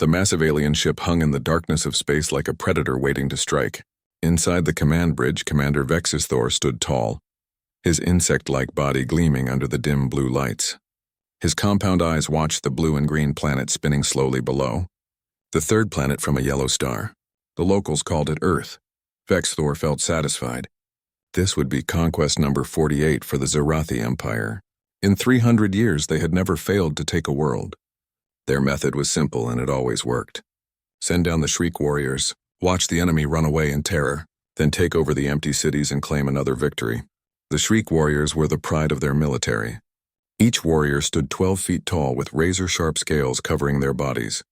The massive alien ship hung in the darkness of space like a predator waiting to strike. Inside the command bridge, Commander Vexus Thor stood tall, his insect-like body gleaming under the dim blue lights. His compound eyes watched the blue and green planet spinning slowly below, the third planet from a yellow star. The locals called it Earth. Vex Thor felt satisfied. This would be conquest number 48 for the Zerathi Empire. In 300 years, they had never failed to take a world. Their method was simple and it always worked. Send down the Shriek Warriors, watch the enemy run away in terror, then take over the empty cities and claim another victory. The Shriek Warriors were the pride of their military. Each warrior stood 12 feet tall with razor-sharp scales covering their bodies.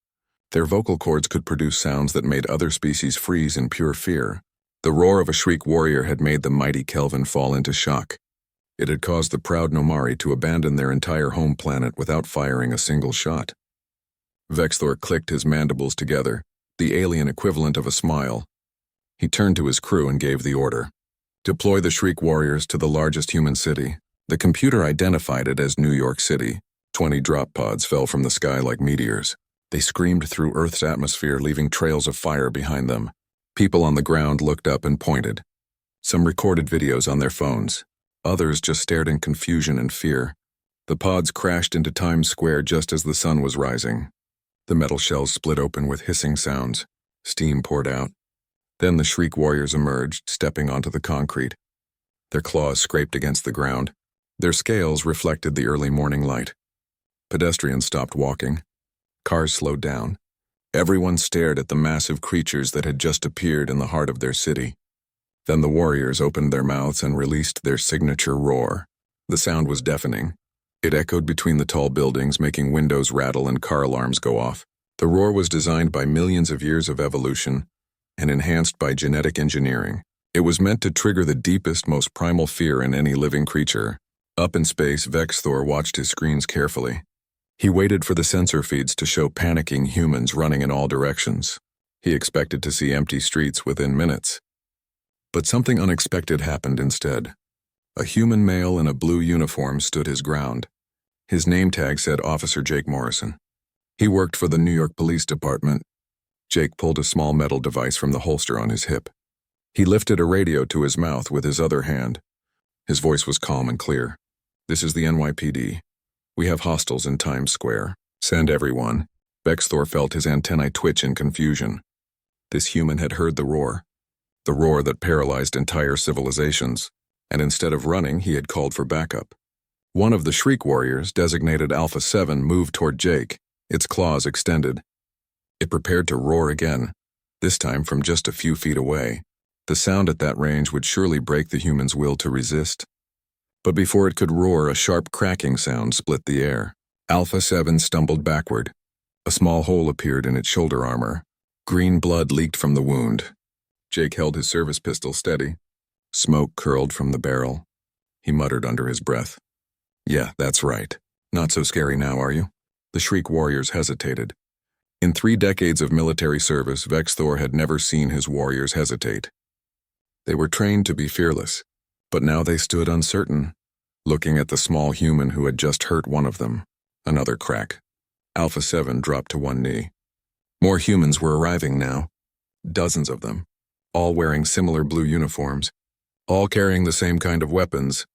Their vocal cords could produce sounds that made other species freeze in pure fear. The roar of a Shriek Warrior had made the mighty Kelvin fall into shock. It had caused the proud Nomari to abandon their entire home planet without firing a single shot. Vexthor clicked his mandibles together, the alien equivalent of a smile. He turned to his crew and gave the order. Deploy the Shriek Warriors to the largest human city. The computer identified it as New York City. 20 drop pods fell from the sky like meteors. They screamed through Earth's atmosphere, leaving trails of fire behind them. People on the ground looked up and pointed. Some recorded videos on their phones. Others just stared in confusion and fear. The pods crashed into Times Square just as the sun was rising. The metal shells split open with hissing sounds. Steam poured out. Then the Shriek Warriors emerged, stepping onto the concrete. Their claws scraped against the ground. Their scales reflected the early morning light. Pedestrians stopped walking. Cars slowed down. Everyone stared at the massive creatures that had just appeared in the heart of their city. Then the warriors opened their mouths and released their signature roar. The sound was deafening. It echoed between the tall buildings, making windows rattle and car alarms go off. The roar was designed by millions of years of evolution and enhanced by genetic engineering. It was meant to trigger the deepest, most primal fear in any living creature. Up in space, Vexthor watched his screens carefully. He waited for the sensor feeds to show panicking humans running in all directions. He expected to see empty streets within minutes. But something unexpected happened instead. A human male in a blue uniform stood his ground. His name tag said Officer Jake Morrison. He worked for the New York Police Department. Jake pulled a small metal device from the holster on his hip. He lifted a radio to his mouth with his other hand. His voice was calm and clear. This is the NYPD. We have hostiles in Times Square. Send everyone. Vexthor felt his antennae twitch in confusion. This human had heard the roar that paralyzed entire civilizations, and instead of running, he had called for backup. One of the Shriek Warriors, designated Alpha 7, moved toward Jake, its claws extended. It prepared to roar again, this time from just a few feet away. The sound at that range would surely break the human's will to resist. But before it could roar, a sharp cracking sound split the air. Alpha 7 stumbled backward. A small hole appeared in its shoulder armor. Green blood leaked from the wound. Jake held his service pistol steady. Smoke curled from the barrel. He muttered under his breath. Yeah, that's right. Not so scary now, are you? The Shriek Warriors hesitated. In 3 decades of military service, Vexthor had never seen his warriors hesitate. They were trained to be fearless, but now they stood uncertain, looking at the small human who had just hurt one of them. Another crack. Alpha 7 dropped to one knee. More humans were arriving now. Dozens of them, all wearing similar blue uniforms, all carrying the same kind of weapons.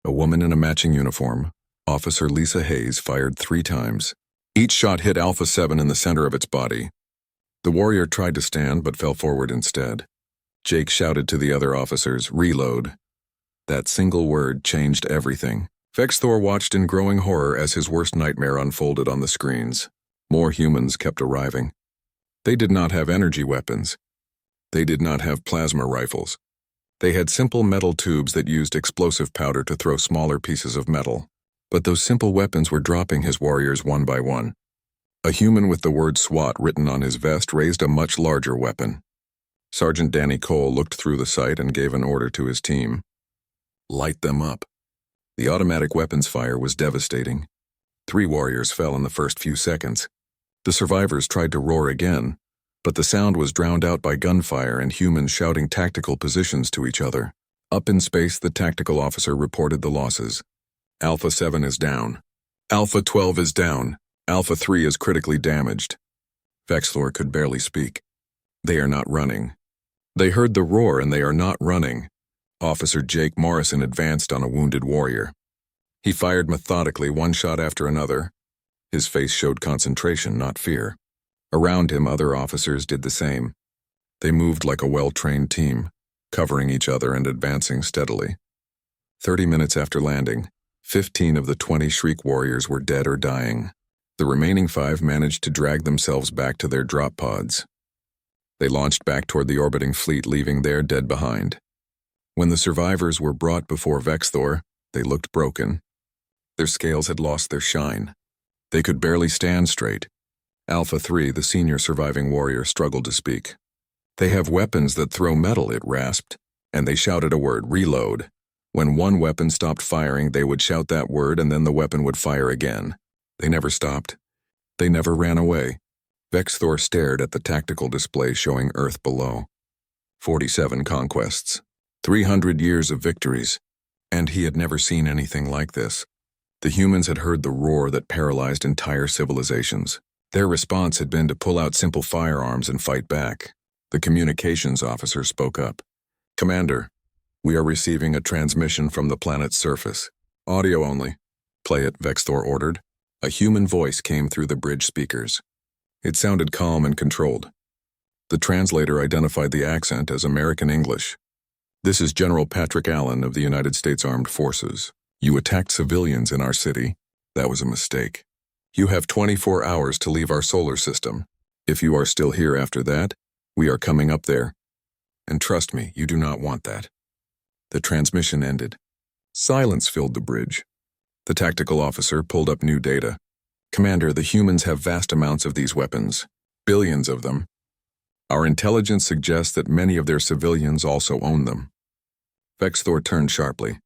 A woman in a matching uniform, Officer Lisa Hayes, fired 3 times. Each shot hit Alpha 7 in the center of its body. The warrior tried to stand but fell forward instead. Jake shouted to the other officers, "Reload." That single word changed everything. Vexthor watched in growing horror as his worst nightmare unfolded on the screens. More humans kept arriving. They did not have energy weapons. They did not have plasma rifles. They had simple metal tubes that used explosive powder to throw smaller pieces of metal. But those simple weapons were dropping his warriors one by one. A human with the word SWAT written on his vest raised a much larger weapon. Sergeant Danny Cole looked through the sight and gave an order to his team. Light them up. The automatic weapons fire was devastating. 3 warriors fell in the first few seconds. The survivors tried to roar again, but the sound was drowned out by gunfire and humans shouting tactical positions to each other. Up in space, the tactical officer reported the losses. Alpha 7 is down. Alpha 12 is down. Alpha 3 is critically damaged. Vexthor could barely speak. They are not running. They heard the roar and they are not running. Officer Jake Morrison advanced on a wounded warrior. He fired methodically, one shot after another. His face showed concentration, not fear. Around him, other officers did the same. They moved like a well-trained team, covering each other and advancing steadily. 30 minutes after landing, 15 of the 20 Shriek warriors were dead or dying. The remaining 5 managed to drag themselves back to their drop pods. They launched back toward the orbiting fleet, leaving their dead behind. When the survivors were brought before Vexthor, they looked broken. Their scales had lost their shine. They could barely stand straight. Alpha 3, the senior surviving warrior, struggled to speak. "They have weapons that throw metal," it rasped, and they shouted a word, "reload." When one weapon stopped firing, they would shout that word and then the weapon would fire again. They never stopped. They never ran away. Vexthor stared at the tactical display showing Earth below. 47 conquests. 300 years of victories. And he had never seen anything like this. The humans had heard the roar that paralyzed entire civilizations. Their response had been to pull out simple firearms and fight back. The communications officer spoke up. "Commander, we are receiving a transmission from the planet's surface. Audio only." "Play it," Vexthor ordered. A human voice came through the bridge speakers. It sounded calm and controlled. The translator identified the accent as American English. "This is General Patrick Allen of the United States Armed Forces. You attacked civilians in our city. That was a mistake. You have 24 hours to leave our solar system. If you are still here after that, we are coming up there. And trust me, you do not want that." The transmission ended. Silence filled the bridge. The tactical officer pulled up new data. "Commander, the humans have vast amounts of these weapons. Billions of them. Our intelligence suggests that many of their civilians also own them." Vexthor turned sharply.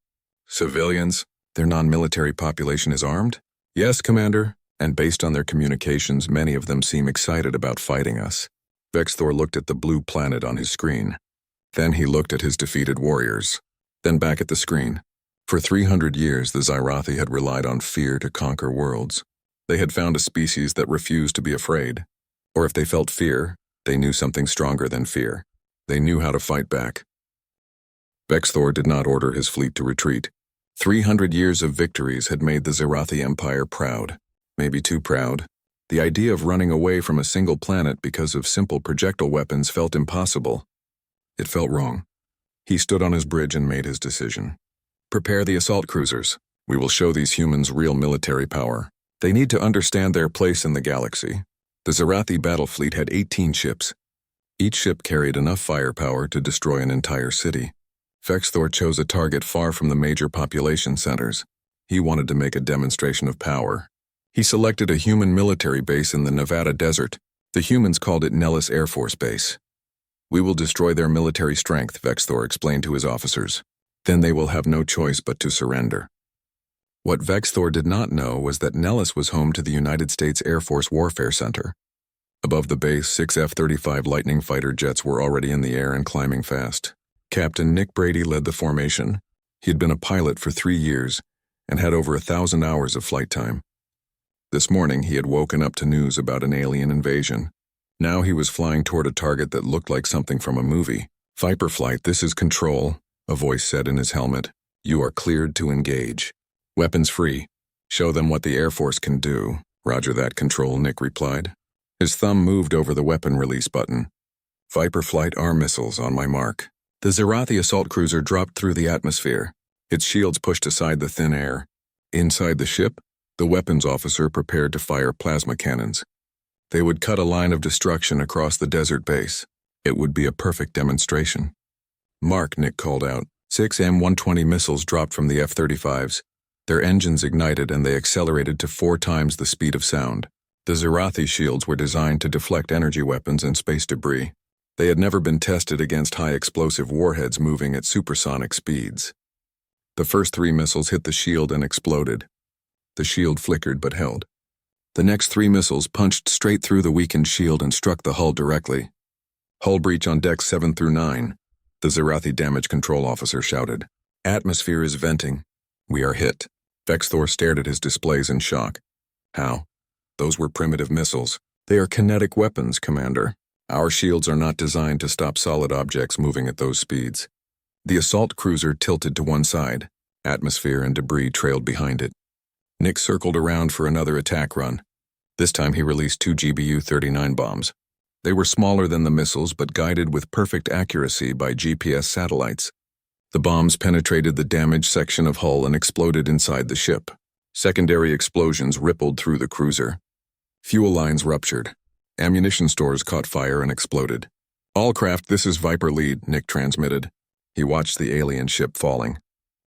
"Civilians? Their non-military population is armed?" "Yes, Commander, and based on their communications, many of them seem excited about fighting us." Vexthor looked at the blue planet on his screen. Then he looked at his defeated warriors. Then back at the screen. For 300 years, the Zyrathi had relied on fear to conquer worlds. They had found a species that refused to be afraid. Or if they felt fear, they knew something stronger than fear. They knew how to fight back. Vexthor did not order his fleet to retreat. 300 years of victories had made the Zyrathi Empire proud. Maybe too proud. The idea of running away from a single planet because of simple projectile weapons felt impossible. It felt wrong. He stood on his bridge and made his decision. "Prepare the assault cruisers. We will show these humans real military power. They need to understand their place in the galaxy." The Zyrathi battle fleet had 18 ships. Each ship carried enough firepower to destroy an entire city. Vexthor chose a target far from the major population centers. He wanted to make a demonstration of power. He selected a human military base in the Nevada desert. The humans called it Nellis Air Force Base. "We will destroy their military strength," Vexthor explained to his officers. "Then they will have no choice but to surrender." What Vexthor did not know was that Nellis was home to the United States Air Force Warfare Center. Above the base, 6 F-35 Lightning fighter jets were already in the air and climbing fast. Captain Nick Brady led the formation. He had been a pilot for 3 years and had over 1,000 hours of flight time. This morning, he had woken up to news about an alien invasion. Now he was flying toward a target that looked like something from a movie. "Viper Flight, this is Control," a voice said in his helmet. "You are cleared to engage. Weapons free. Show them what the Air Force can do." "Roger that, Control," Nick replied. His thumb moved over the weapon release button. "Viper Flight arm missiles on my mark." The Zyrathi assault cruiser dropped through the atmosphere. Its shields pushed aside the thin air. Inside the ship, the weapons officer prepared to fire plasma cannons. They would cut a line of destruction across the desert base. It would be a perfect demonstration. "Mark," Nick called out. 6 M120 missiles dropped from the F-35s. Their engines ignited and they accelerated to 4 times the speed of sound. The Zyrathi shields were designed to deflect energy weapons and space debris. They had never been tested against high-explosive warheads moving at supersonic speeds. The first 3 missiles hit the shield and exploded. The shield flickered but held. The next 3 missiles punched straight through the weakened shield and struck the hull directly. "Hull breach on decks 7 through 9, the Zyrathi damage control officer shouted. "Atmosphere is venting. We are hit." Vexthor stared at his displays in shock. "How?" "Those were primitive missiles. They are kinetic weapons, Commander. Our shields are not designed to stop solid objects moving at those speeds. The assault cruiser tilted to one side. Atmosphere and debris trailed behind it. Nick circled around for another attack run. This time he released 2 GBU-39 bombs. They were smaller than the missiles but guided with perfect accuracy by GPS satellites. The bombs penetrated the damaged section of hull and exploded inside the ship. Secondary explosions rippled through the cruiser. Fuel lines ruptured. Ammunition stores caught fire and exploded. "All craft, this is Viper Lead," Nick transmitted. He watched the alien ship falling.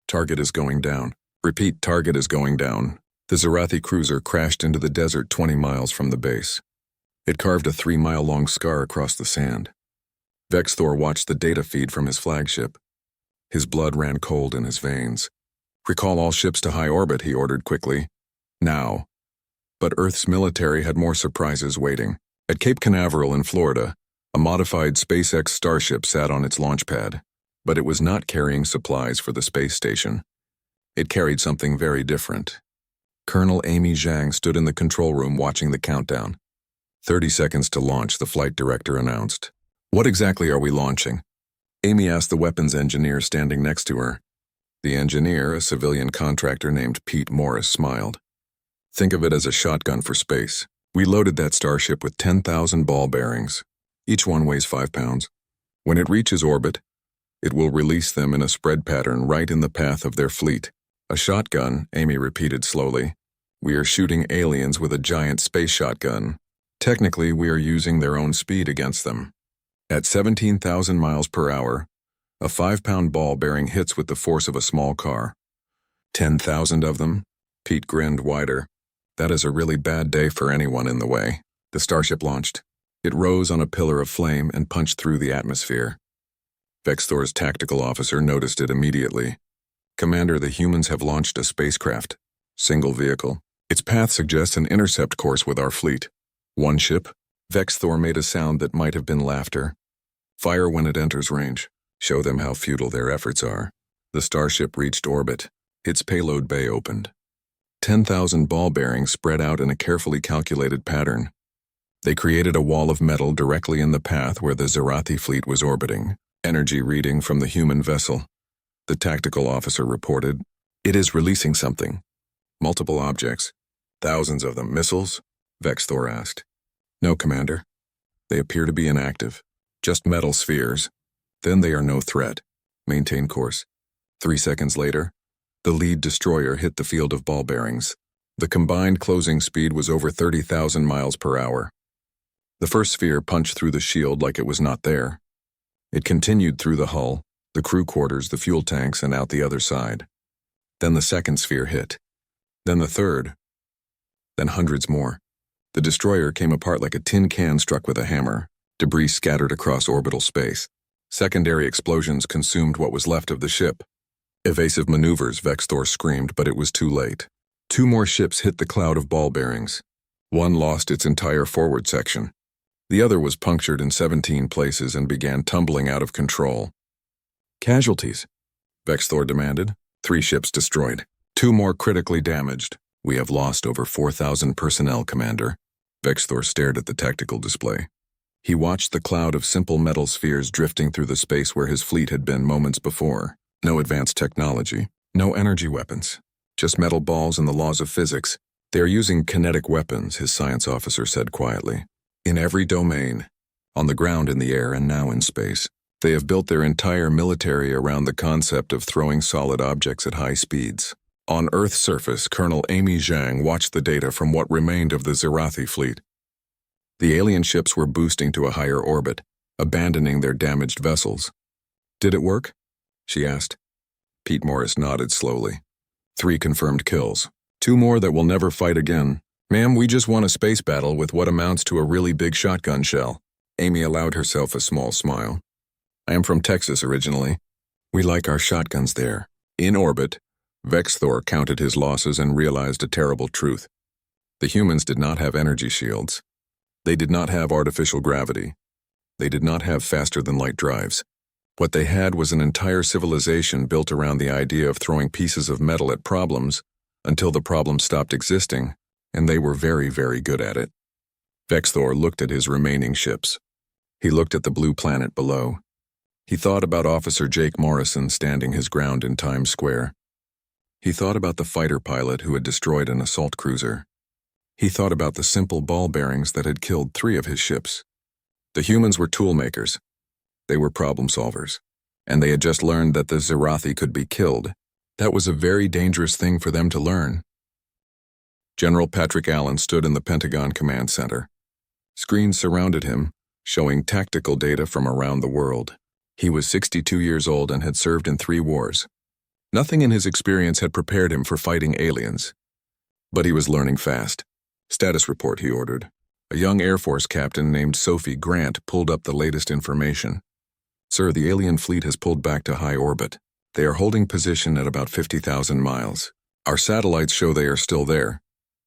"Target is going down. Repeat, target is going down." The Zarathi cruiser crashed into the desert 20 miles from the base. It carved a 3-mile-long scar across the sand. Vexthor watched the data feed from his flagship. His blood ran cold in his veins. "Recall all ships to high orbit," he ordered quickly. "Now." But Earth's military had more surprises waiting. At Cape Canaveral in Florida, a modified SpaceX Starship sat on its launch pad, but it was not carrying supplies for the space station. It carried something very different. Colonel Amy Zhang stood in the control room watching the countdown. 30 seconds to launch, the flight director announced. "What exactly are we launching?" Amy asked the weapons engineer standing next to her. The engineer, a civilian contractor named Pete Morris, smiled. "Think of it as a shotgun for space. We loaded that starship with 10,000 ball bearings. Each one weighs 5 pounds. When it reaches orbit, it will release them in a spread pattern right in the path of their fleet." "A shotgun," Amy repeated slowly. "We are shooting aliens with a giant space shotgun. Technically, we are using their own speed against them. At 17,000 miles per hour, a 5-pound ball bearing hits with the force of a small car. 10,000 of them?" Pete grinned wider. "That is a really bad day for anyone in the way." The starship launched. It rose on a pillar of flame and punched through the atmosphere. Vexthor's tactical officer noticed it immediately. "Commander, the humans have launched a spacecraft. Single vehicle. Its path suggests an intercept course with our fleet. One ship?" Vexthor made a sound that might have been laughter. "Fire when it enters range. Show them how futile their efforts are." The starship reached orbit. Its payload bay opened. 10,000 ball bearings spread out in a carefully calculated pattern. They created a wall of metal directly in the path where the Zarathi fleet was orbiting. Energy reading from the human vessel. The tactical officer reported. "It is releasing something. Multiple objects. Thousands of them. Missiles?" Vexthor asked. "No, Commander. They appear to be inactive. Just metal spheres. Then they are no threat. Maintain course." 3 seconds later, the lead destroyer hit the field of ball bearings. The combined closing speed was over 30,000 miles per hour. The first sphere punched through the shield like it was not there. It continued through the hull, the crew quarters, the fuel tanks, and out the other side. Then the second sphere hit. Then the third. Then hundreds more. The destroyer came apart like a tin can struck with a hammer. Debris scattered across orbital space. Secondary explosions consumed what was left of the ship. "Evasive maneuvers," Vexthor screamed, but it was too late. 2 more ships hit the cloud of ball bearings. One lost its entire forward section. The other was punctured in 17 places and began tumbling out of control. "Casualties?" Vexthor demanded. 3 ships destroyed. 2 more critically damaged. "We have lost over 4,000 personnel, Commander." Vexthor stared at the tactical display. He watched the cloud of simple metal spheres drifting through the space where his fleet had been moments before. No advanced technology, no energy weapons, just metal balls and the laws of physics. "They are using kinetic weapons," his science officer said quietly. "In every domain, on the ground, in the air, and now in space. They have built their entire military around the concept of throwing solid objects at high speeds." On Earth's surface, Colonel Amy Zhang watched the data from what remained of the Zarathi fleet. The alien ships were boosting to a higher orbit, abandoning their damaged vessels. "Did it work?" she asked. Pete Morris nodded slowly. 3 confirmed kills. 2 more that will never fight again. "Ma'am, we just won a space battle with what amounts to a really big shotgun shell." Amy allowed herself a small smile. "I am from Texas originally. We like our shotguns there." In orbit, Vexthor counted his losses and realized a terrible truth. The humans did not have energy shields. They did not have artificial gravity. They did not have faster-than-light drives. What they had was an entire civilization built around the idea of throwing pieces of metal at problems until the problem stopped existing, and they were very, very good at it. Vexthor looked at his remaining ships. He looked at the blue planet below. He thought about Officer Jake Morrison standing his ground in Times Square. He thought about the fighter pilot who had destroyed an assault cruiser. He thought about the simple ball bearings that had killed 3 of his ships. The humans were tool makers. They were problem solvers. And they had just learned that the Zerathi could be killed. That was a very dangerous thing for them to learn. General Patrick Allen stood in the Pentagon Command Center. Screens surrounded him, showing tactical data from around the world. He was 62 years old and had served in 3 wars. Nothing in his experience had prepared him for fighting aliens. But he was learning fast. Status report, he ordered. A young Air Force captain named Sophie Grant pulled up the latest information. Sir, the alien fleet has pulled back to high orbit. They are holding position at about 50,000 miles. Our satellites show they are still there,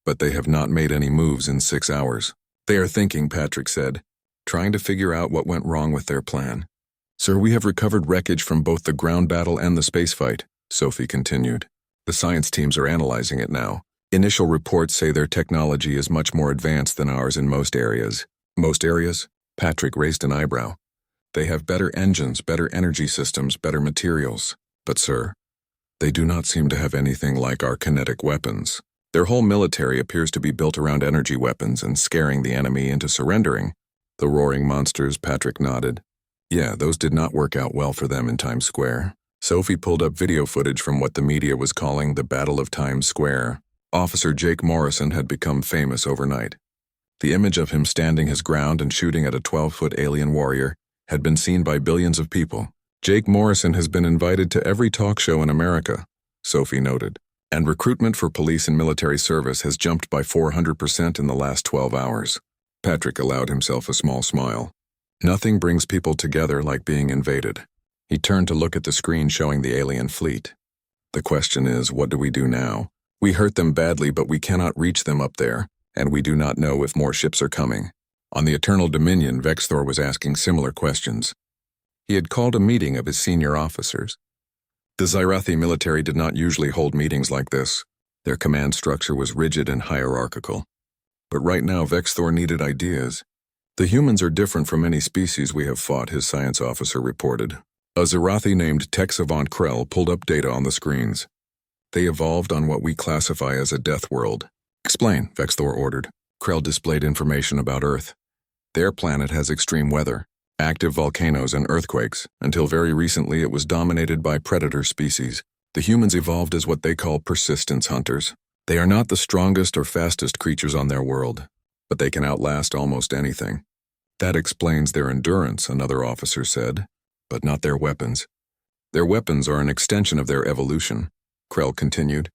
but they have not made any moves in 6 hours. They are thinking, Patrick said, trying to figure out what went wrong with their plan. Sir, we have recovered wreckage from both the ground battle and the space fight, Sophie continued. The science teams are analyzing it now. Initial reports say their technology is much more advanced than ours in most areas. Most areas? Patrick raised an eyebrow. They have better engines, better energy systems, better materials. But, sir, they do not seem to have anything like our kinetic weapons. Their whole military appears to be built around energy weapons and scaring the enemy into surrendering. The roaring monsters, Patrick nodded. Yeah, those did not work out well for them in Times Square. Sophie pulled up video footage from what the media was calling the Battle of Times Square. Officer Jake Morrison had become famous overnight. The image of him standing his ground and shooting at a 12-foot alien warrior had been seen by billions of people. Jake Morrison has been invited to every talk show in America, Sophie noted, and recruitment for police and military service has jumped by 400% in the last 12 hours. Patrick allowed himself a small smile. Nothing brings people together like being invaded. He turned to look at the screen showing the alien fleet. The question is, what do we do now? We hurt them badly, but we cannot reach them up there, and we do not know if more ships are coming. On the Eternal Dominion, Vexthor was asking similar questions. He had called a meeting of his senior officers. The Zerathi military did not usually hold meetings like this. Their command structure was rigid and hierarchical. But right now, Vexthor needed ideas. The humans are different from any species we have fought, his science officer reported. A Zerathi named Tech Savant Krell pulled up data on the screens. They evolved on what we classify as a death world. Explain, Vexthor ordered. Krell displayed information about Earth. Their planet has extreme weather, active volcanoes and earthquakes. Until very recently it was dominated by predator species. The humans evolved as what they call persistence hunters. They are not the strongest or fastest creatures on their world, but they can outlast almost anything. That explains their endurance, another officer said, but not their weapons. Their weapons are an extension of their evolution, Krell continued.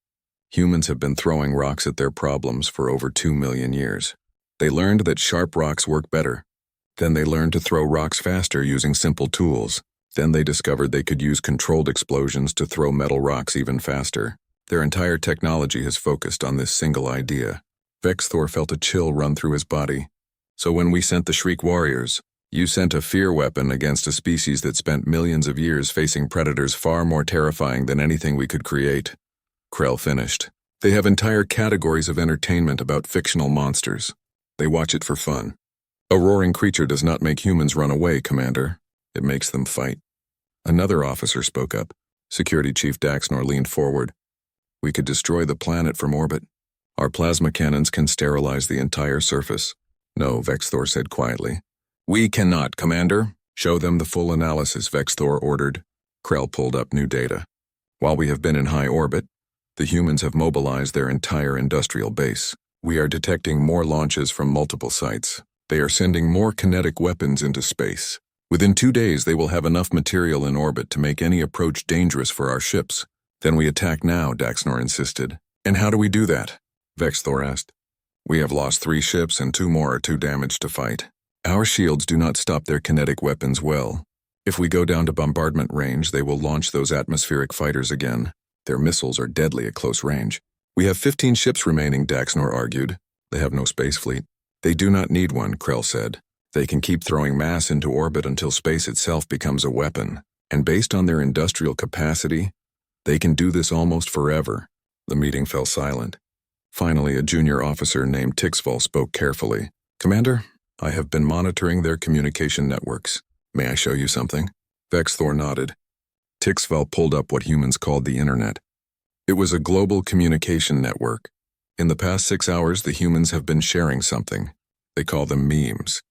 Humans have been throwing rocks at their problems for over 2 million years. They learned that sharp rocks work better. Then they learned to throw rocks faster using simple tools. Then they discovered they could use controlled explosions to throw metal rocks even faster. Their entire technology has focused on this single idea. Vexthor felt a chill run through his body. So when we sent the Shriek Warriors, you sent a fear weapon against a species that spent millions of years facing predators far more terrifying than anything we could create. Krell finished. They have entire categories of entertainment about fictional monsters. They watch it for fun. A roaring creature does not make humans run away, Commander. It makes them fight. Another officer spoke up. Security Chief Daxnor leaned forward. We could destroy the planet from orbit. Our plasma cannons can sterilize the entire surface. No, Vexthor said quietly. We cannot, Commander. Show them the full analysis, Vexthor ordered. Krell pulled up new data. While we have been in high orbit, the humans have mobilized their entire industrial base. We are detecting more launches from multiple sites. They are sending more kinetic weapons into space. Within 2 days, they will have enough material in orbit to make any approach dangerous for our ships. Then we attack now, Daxnor insisted. And how do we do that? Vexthor asked. We have lost 3 ships and 2 more are too damaged to fight. Our shields do not stop their kinetic weapons well. If we go down to bombardment range, they will launch those atmospheric fighters again. Their missiles are deadly at close range. We have 15 ships remaining, Daxnor argued. They have no space fleet. They do not need one, Krell said. They can keep throwing mass into orbit until space itself becomes a weapon. And based on their industrial capacity, they can do this almost forever. The meeting fell silent. Finally, a junior officer named Tixval spoke carefully. Commander, I have been monitoring their communication networks. May I show you something? Vexthor nodded. Tixvel pulled up what humans called the Internet. It was a global communication network. In the past 6 hours, the humans have been sharing something. They call them memes.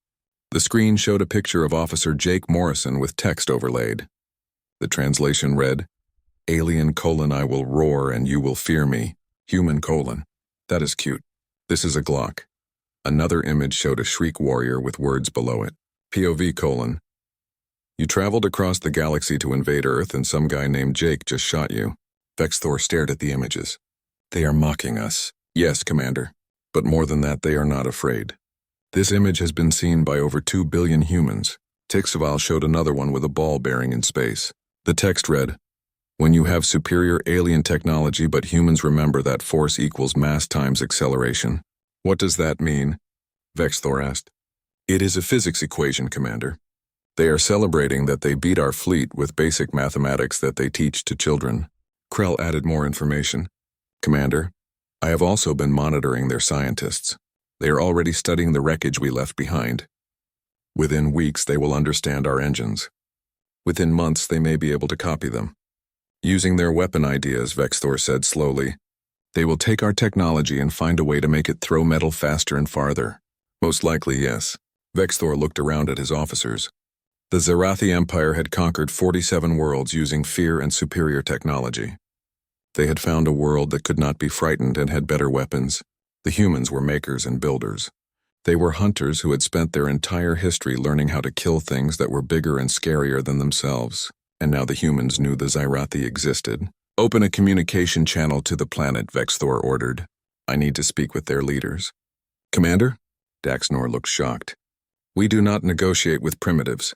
The screen showed a picture of Officer Jake Morrison with text overlaid. The translation read, Alien: I will roar and you will fear me. Human: That is cute. This is a Glock. Another image showed a shriek warrior with words below it. POV: You traveled across the galaxy to invade Earth and some guy named Jake just shot you. Vexthor stared at the images. They are mocking us. Yes, Commander. But more than that, they are not afraid. This image has been seen by over 2 billion humans. Tixval showed another one with a ball bearing in space. The text read, When you have superior alien technology but humans remember that force equals mass times acceleration. What does that mean? Vexthor asked. It is a physics equation, Commander. They are celebrating that they beat our fleet with basic mathematics that they teach to children. Krell added more information. Commander, I have also been monitoring their scientists. They are already studying the wreckage we left behind. Within weeks, they will understand our engines. Within months, they may be able to copy them. Using their weapon ideas, Vexthor said slowly, they will take our technology and find a way to make it throw metal faster and farther. Most likely, yes. Vexthor looked around at his officers. The Zerathi Empire had conquered 47 worlds using fear and superior technology. They had found a world that could not be frightened and had better weapons. The humans were makers and builders. They were hunters who had spent their entire history learning how to kill things that were bigger and scarier than themselves. And now the humans knew the Zerathi existed. Open a communication channel to the planet, Vexthor ordered. I need to speak with their leaders. Commander? Daxnor looked shocked. We do not negotiate with primitives.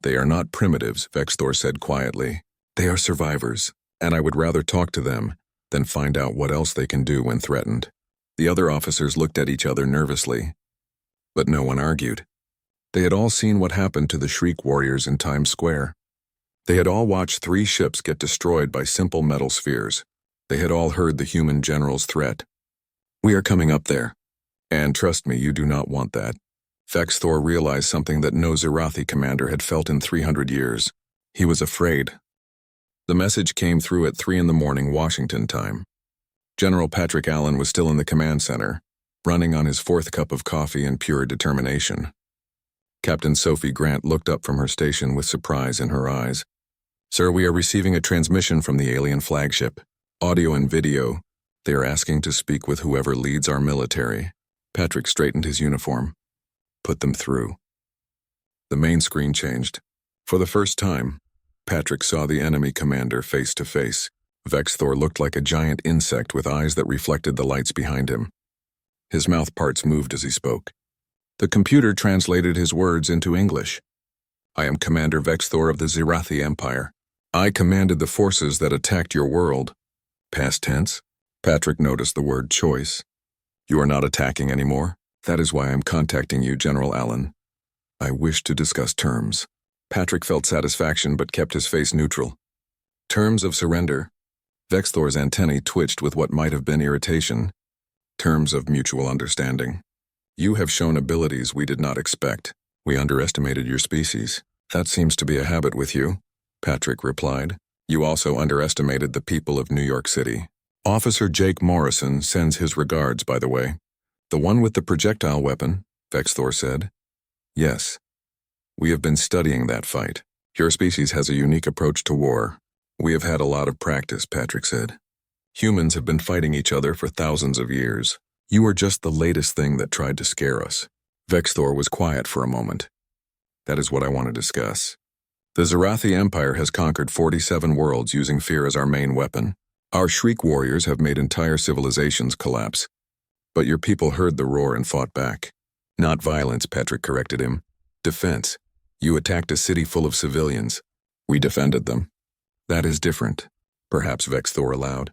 They are not primitives, Vexthor said quietly. They are survivors, and I would rather talk to them than find out what else they can do when threatened. The other officers looked at each other nervously, but no one argued. They had all seen what happened to the Shriek Warriors in Times Square. They had all watched 3 ships get destroyed by simple metal spheres. They had all heard the human general's threat. We are coming up there. And trust me, you do not want that. Vexthor realized something that no Zerathi commander had felt in 300 years. He was afraid. The message came through at 3 a.m. Washington time. General Patrick Allen was still in the command center, running on his 4th cup of coffee in pure determination. Captain Sophie Grant looked up from her station with surprise in her eyes. Sir, we are receiving a transmission from the alien flagship. Audio and video. They are asking to speak with whoever leads our military. Patrick straightened his uniform. Put them through. The main screen changed. For the first time, Patrick saw the enemy commander face to face. Vexthor looked like a giant insect with eyes that reflected the lights behind him. His mouth parts moved as he spoke. The computer translated his words into English. I am Commander Vexthor of the Zerathi Empire. I commanded the forces that attacked your world. Past tense? Patrick noticed the word choice. You are not attacking anymore. That is why I am contacting you, General Allen. I wish to discuss terms. Patrick felt satisfaction but kept his face neutral. Terms of surrender. Vexthor's antennae twitched with what might have been irritation. Terms of mutual understanding. You have shown abilities we did not expect. We underestimated your species. That seems to be a habit with you, Patrick replied. You also underestimated the people of New York City. Officer Jake Morrison sends his regards, by the way. The one with the projectile weapon, Vexthor said. Yes. We have been studying that fight. Your species has a unique approach to war. We have had a lot of practice, Patrick said. Humans have been fighting each other for thousands of years. You are just the latest thing that tried to scare us. Vexthor was quiet for a moment. That is what I want to discuss. The Zerathi Empire has conquered 47 worlds using fear as our main weapon. Our Shriek Warriors have made entire civilizations collapse. But your people heard the roar and fought back. Not violence, Patrick corrected him. Defense. You attacked a city full of civilians. We defended them. That is different, perhaps Vexthor allowed.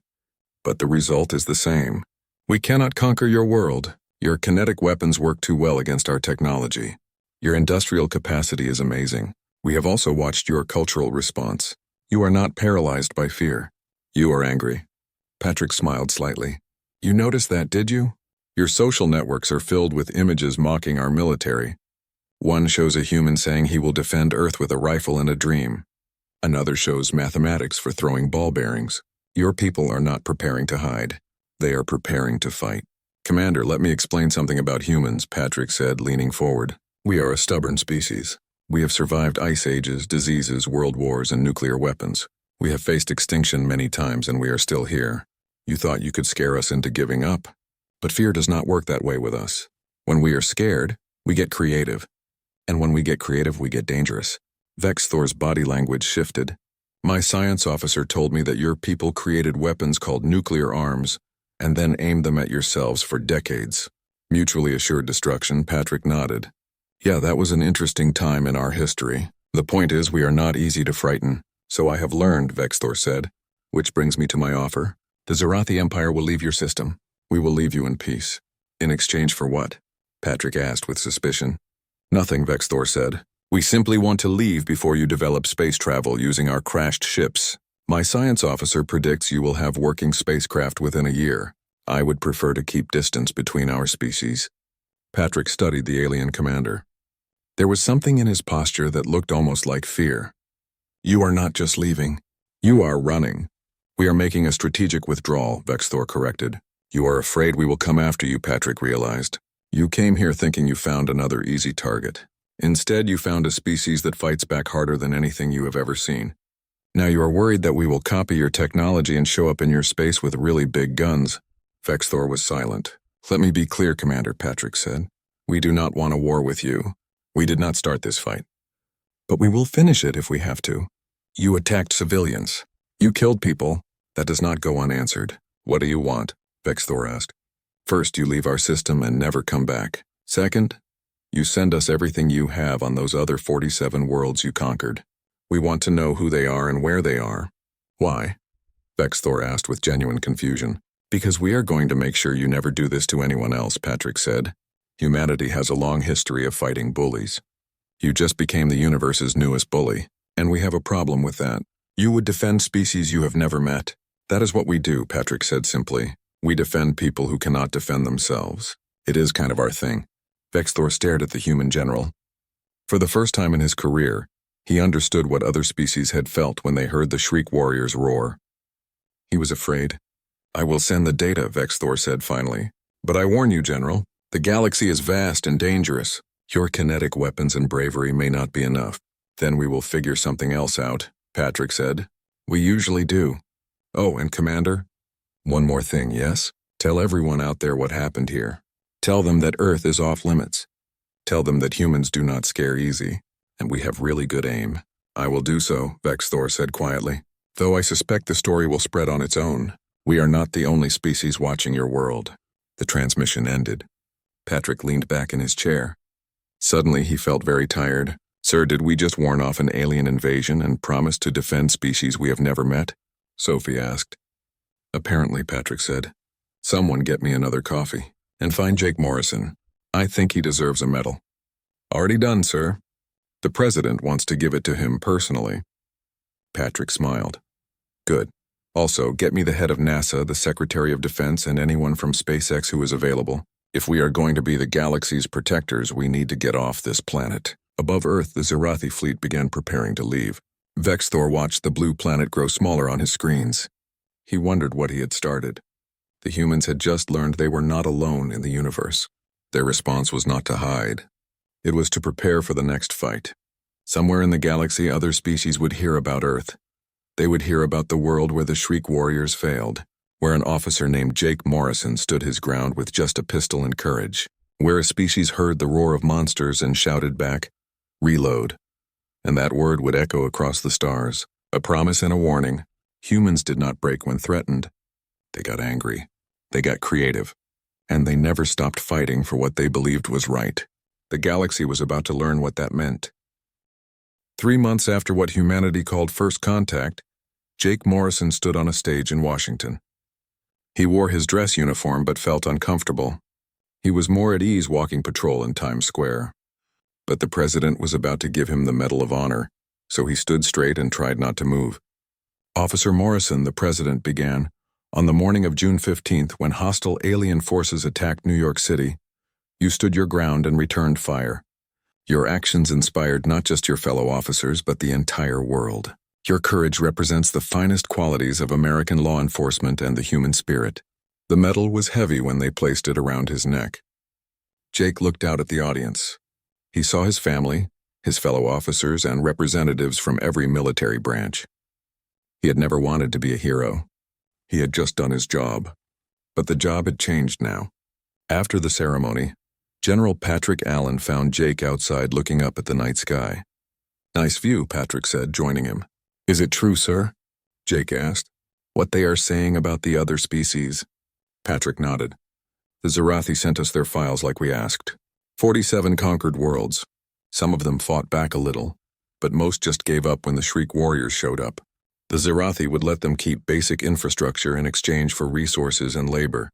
But the result is the same. We cannot conquer your world. Your kinetic weapons work too well against our technology. Your industrial capacity is amazing. We have also watched your cultural response. You are not paralyzed by fear. You are angry. Patrick smiled slightly. You noticed that, did you? Your social networks are filled with images mocking our military. One shows a human saying he will defend Earth with a rifle in a dream. Another shows mathematics for throwing ball bearings. Your people are not preparing to hide. They are preparing to fight. Commander, let me explain something about humans, Patrick said, leaning forward. We are a stubborn species. We have survived ice ages, diseases, world wars, and nuclear weapons. We have faced extinction many times, and we are still here. You thought you could scare us into giving up. But fear does not work that way with us. When we are scared, we get creative. And when we get creative, we get dangerous. Vexthor's body language shifted. My science officer told me that your people created weapons called nuclear arms, and then aimed them at yourselves for decades. Mutually assured destruction, Patrick nodded. Yeah, that was an interesting time in our history. The point is, we are not easy to frighten. So I have learned, Vexthor said. Which brings me to my offer. The Zarathi Empire will leave your system. We will leave you in peace. In exchange for what? Patrick asked with suspicion. Nothing, Vexthor said. We simply want to leave before you develop space travel using our crashed ships. My science officer predicts you will have working spacecraft within a year. I would prefer to keep distance between our species. Patrick studied the alien commander. There was something in his posture that looked almost like fear. You are not just leaving. You are running. We are making a strategic withdrawal, Vexthor corrected. You are afraid we will come after you, Patrick realized. You came here thinking you found another easy target. Instead, you found a species that fights back harder than anything you have ever seen. Now you are worried that we will copy your technology and show up in your space with really big guns. Vexthor was silent. Let me be clear, Commander, Patrick said. We do not want a war with you. We did not start this fight. But we will finish it if we have to. You attacked civilians. You killed people. That does not go unanswered. What do you want? Vexthor asked. First, you leave our system and never come back. Second, you send us everything you have on those other 47 worlds you conquered. We want to know who they are and where they are. Why? Vexthor asked with genuine confusion. Because we are going to make sure you never do this to anyone else, Patrick said. Humanity has a long history of fighting bullies. You just became the universe's newest bully, and we have a problem with that. You would defend species you have never met. That is what we do, Patrick said simply. We defend people who cannot defend themselves. It is kind of our thing. Vexthor stared at the human general. For the first time in his career, he understood what other species had felt when they heard the Shriek warriors roar. He was afraid. I will send the data, Vexthor said finally. But I warn you, General, the galaxy is vast and dangerous. Your kinetic weapons and bravery may not be enough. Then we will figure something else out, Patrick said. We usually do. Oh, and Commander? One more thing, yes? Tell everyone out there what happened here. Tell them that Earth is off limits. Tell them that humans do not scare easy, and we have really good aim. I will do so, Vexthor said quietly. Though I suspect the story will spread on its own. We are not the only species watching your world. The transmission ended. Patrick leaned back in his chair. Suddenly he felt very tired. Sir, did we just warn off an alien invasion and promise to defend species we have never met? Sophie asked. Apparently, Patrick said. Someone get me another coffee. And find Jake Morrison. I think he deserves a medal. Already done, sir. The president wants to give it to him personally. Patrick smiled. Good. Also, get me the head of NASA, the Secretary of Defense, and anyone from SpaceX who is available. If we are going to be the galaxy's protectors, we need to get off this planet. Above Earth, the Zarathi fleet began preparing to leave. Vexthor watched the blue planet grow smaller on his screens. He wondered what he had started. The humans had just learned they were not alone in the universe. Their response was not to hide. It was to prepare for the next fight. Somewhere in the galaxy, other species would hear about Earth. They would hear about the world where the Shriek warriors failed, where an officer named Jake Morrison stood his ground with just a pistol and courage, where a species heard the roar of monsters and shouted back, "Reload." And that word would echo across the stars, a promise and a warning. Humans did not break when threatened. They got angry. They got creative. And they never stopped fighting for what they believed was right. The galaxy was about to learn what that meant. 3 months after what humanity called first contact, Jake Morrison stood on a stage in Washington. He wore his dress uniform but felt uncomfortable. He was more at ease walking patrol in Times Square. But the president was about to give him the Medal of Honor, so he stood straight and tried not to move. "Officer Morrison," the president began, On the morning of June 15th, when hostile alien forces attacked New York City, you stood your ground and returned fire. Your actions inspired not just your fellow officers, but the entire world. Your courage represents the finest qualities of American law enforcement and the human spirit. The medal was heavy when they placed it around his neck. Jake looked out at the audience. He saw his family, his fellow officers, and representatives from every military branch. He had never wanted to be a hero. He had just done his job. But the job had changed now. After the ceremony, General Patrick Allen found Jake outside looking up at the night sky. "Nice view," Patrick said, joining him. "Is it true, sir?" Jake asked. "What they are saying about the other species?" Patrick nodded. "The Zerathi sent us their files like we asked. 47 conquered worlds. Some of them fought back a little, but most just gave up when the Shriek warriors showed up. The Zerathi would let them keep basic infrastructure in exchange for resources and labor.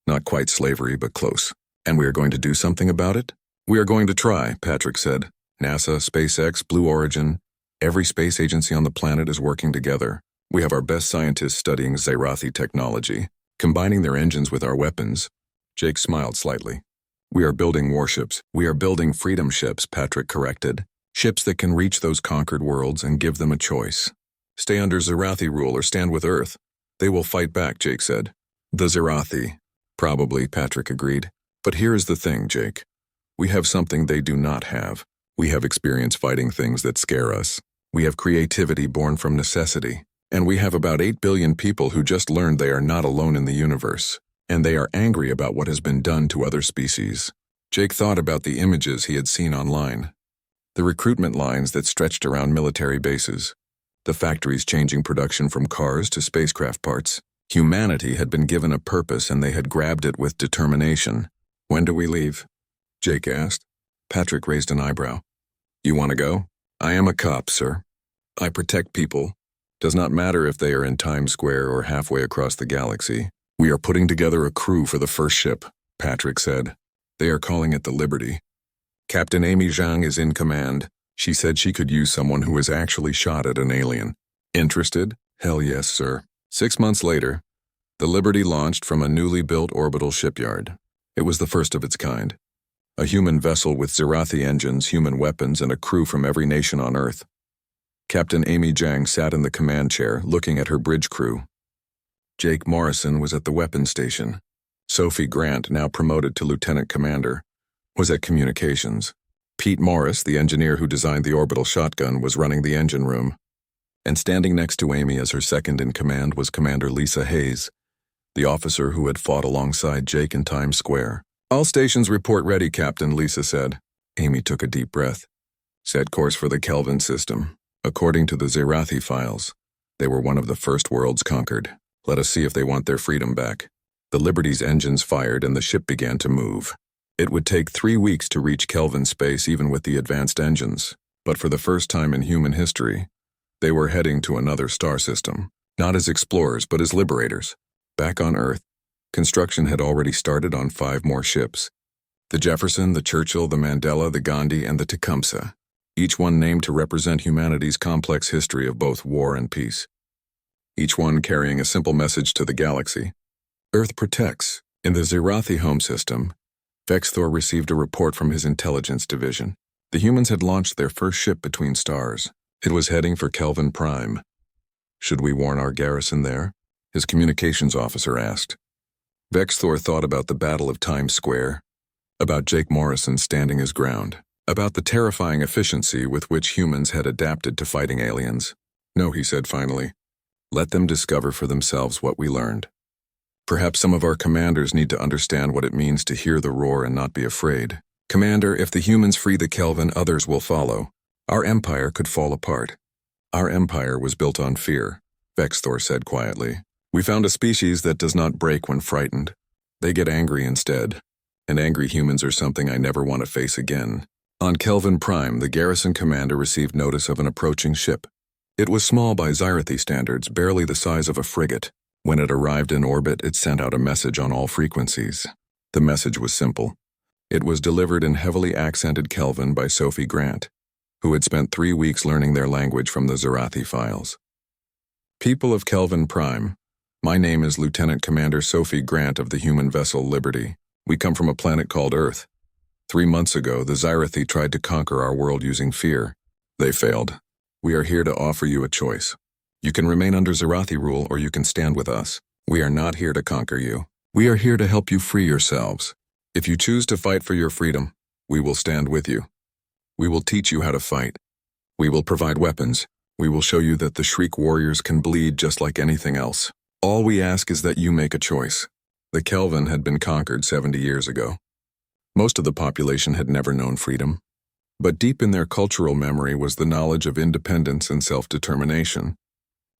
Not quite slavery, but close. And we are going to do something about it? We are going to try," Patrick said. "NASA, SpaceX, Blue Origin, every space agency on the planet is working together. We have our best scientists studying Zerathi technology, combining their engines with our weapons." Jake smiled slightly. "We are building warships. We are building freedom ships," Patrick corrected. "Ships that can reach those conquered worlds and give them a choice. Stay under Zerathi rule or stand with Earth. They will fight back," Jake said. "The Zerathi." "Probably," Patrick agreed. "But here is the thing, Jake. We have something they do not have. We have experience fighting things that scare us. We have creativity born from necessity. And we have about 8 billion people who just learned they are not alone in the universe. And they are angry about what has been done to other species." Jake thought about the images he had seen online. The recruitment lines that stretched around military bases. The factories changing production from cars to spacecraft parts. Humanity had been given a purpose and they had grabbed it with determination. "When do we leave?" Jake asked. Patrick raised an eyebrow. "You want to go?" "I am a cop, sir. I protect people. Does not matter if they are in Times Square or halfway across the galaxy. We are putting together a crew for the first ship," Patrick said. "They are calling it the Liberty. Captain Amy Zhang is in command. She said she could use someone who has actually shot at an alien. Interested?" "Hell yes, sir." 6 months later, the Liberty launched from a newly built orbital shipyard. It was the first of its kind. A human vessel with Zerathi engines, human weapons, and a crew from every nation on Earth. Captain Amy Zhang sat in the command chair, looking at her bridge crew. Jake Morrison was at the weapons station. Sophie Grant, now promoted to lieutenant commander, was at communications. Pete Morris, the engineer who designed the orbital shotgun, was running the engine room. And standing next to Amy as her second in command was Commander Lisa Hayes, the officer who had fought alongside Jake in Times Square. "All stations report ready, Captain," Lisa said. Amy took a deep breath. "Set course for the Kelvin system. According to the Zerathi files, they were one of the first worlds conquered. Let us see if they want their freedom back." The Liberty's engines fired and the ship began to move. It would take 3 weeks to reach Kelvin space even with the advanced engines, but for the first time in human history, they were heading to another star system, not as explorers but as liberators. Back on Earth, construction had already started on 5 more ships. The Jefferson, the Churchill, the Mandela, the Gandhi, and the Tecumseh, each one named to represent humanity's complex history of both war and peace. Each one carrying a simple message to the galaxy. Earth protects. In the Zerathi home system, Vexthor received a report from his intelligence division. The humans had launched their first ship between stars. It was heading for Kelvin Prime. "Should we warn our garrison there?" his communications officer asked. Vexthor thought about the Battle of Times Square, about Jake Morrison standing his ground, about the terrifying efficiency with which humans had adapted to fighting aliens. "No," he said finally. "Let them discover for themselves what we learned. Perhaps some of our commanders need to understand what it means to hear the roar and not be afraid. Commander, if the humans free the Kelvin, others will follow. Our empire could fall apart." "Our empire was built on fear," Vexthor said quietly. "We found a species that does not break when frightened. They get angry instead. And angry humans are something I never want to face again." On Kelvin Prime, the garrison commander received notice of an approaching ship. It was small by Zerathi standards, barely the size of a frigate. When it arrived in orbit, it sent out a message on all frequencies. The message was simple. It was delivered in heavily accented Kelvin by Sophie Grant, who had spent 3 weeks learning their language from the Zerathi files. "People of Kelvin Prime, My name is Lieutenant Commander Sophie Grant of the human vessel Liberty. We come from a planet called Earth. 3 months ago, the Xyrathi tried to conquer our world using fear. They failed. We are here to offer you a choice. You can remain under Xyrathi rule or you can stand with us. We are not here to conquer you. We are here to help you free yourselves. If you choose to fight for your freedom, we will stand with you. We will teach you how to fight. We will provide weapons. We will show you that the Shriek warriors can bleed just like anything else. All we ask is that you make a choice. The Kelvin had been conquered 70 years ago. Most of the population had never known freedom. But deep in their cultural memory was the knowledge of independence and self-determination.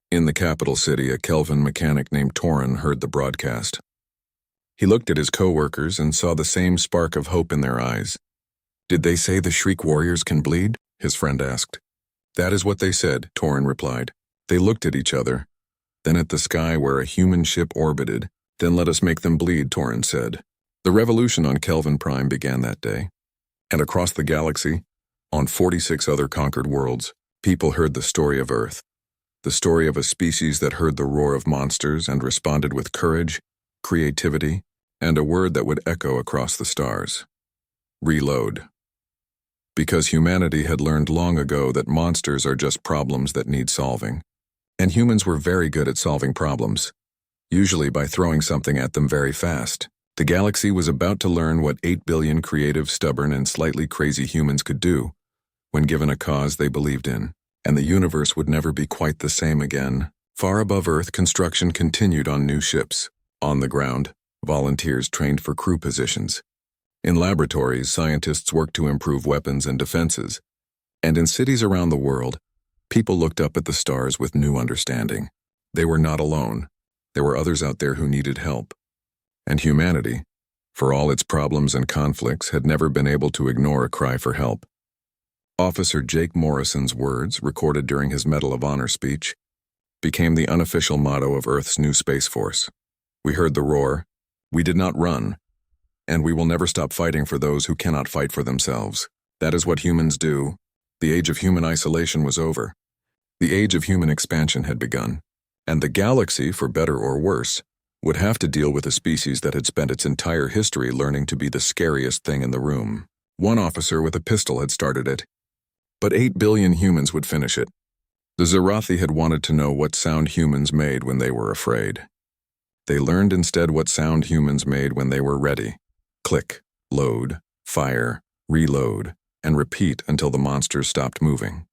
In the capital city, a Kelvin mechanic named Torin heard the broadcast. He looked at his co-workers and saw the same spark of hope in their eyes. "Did they say the Shriek warriors can bleed?" his friend asked. "That is what they said," Torin replied. They looked at each other, then at the sky where a human ship orbited. "Then let us make them bleed," Torin said. The revolution on Kelvin Prime began that day. And across the galaxy, on 46 other conquered worlds, people heard the story of Earth. The story of a species that heard the roar of monsters and responded with courage, creativity, and a word that would echo across the stars. Reload. Because humanity had learned long ago that monsters are just problems that need solving. And humans were very good at solving problems, usually by throwing something at them very fast. The galaxy was about to learn what 8 billion creative, stubborn, and slightly crazy humans could do when given a cause they believed in. And the universe would never be quite the same again. Far above Earth, construction continued on new ships. On the ground, volunteers trained for crew positions. In laboratories, scientists worked to improve weapons and defenses. And in cities around the world, people looked up at the stars with new understanding. They were not alone. There were others out there who needed help. And humanity, for all its problems and conflicts, had never been able to ignore a cry for help. Officer Jake Morrison's words, recorded during his Medal of Honor speech, became the unofficial motto of Earth's new Space Force. We heard the roar, we did not run, and we will never stop fighting for those who cannot fight for themselves. That is what humans do. The age of human isolation was over. The age of human expansion had begun. And the galaxy, for better or worse, would have to deal with a species that had spent its entire history learning to be the scariest thing in the room. One officer with a pistol had started it. But 8 billion humans would finish it. The Xyrathi had wanted to know what sound humans made when they were afraid. They learned instead what sound humans made when they were ready. Click, load, fire, reload, and repeat until the monsters stopped moving.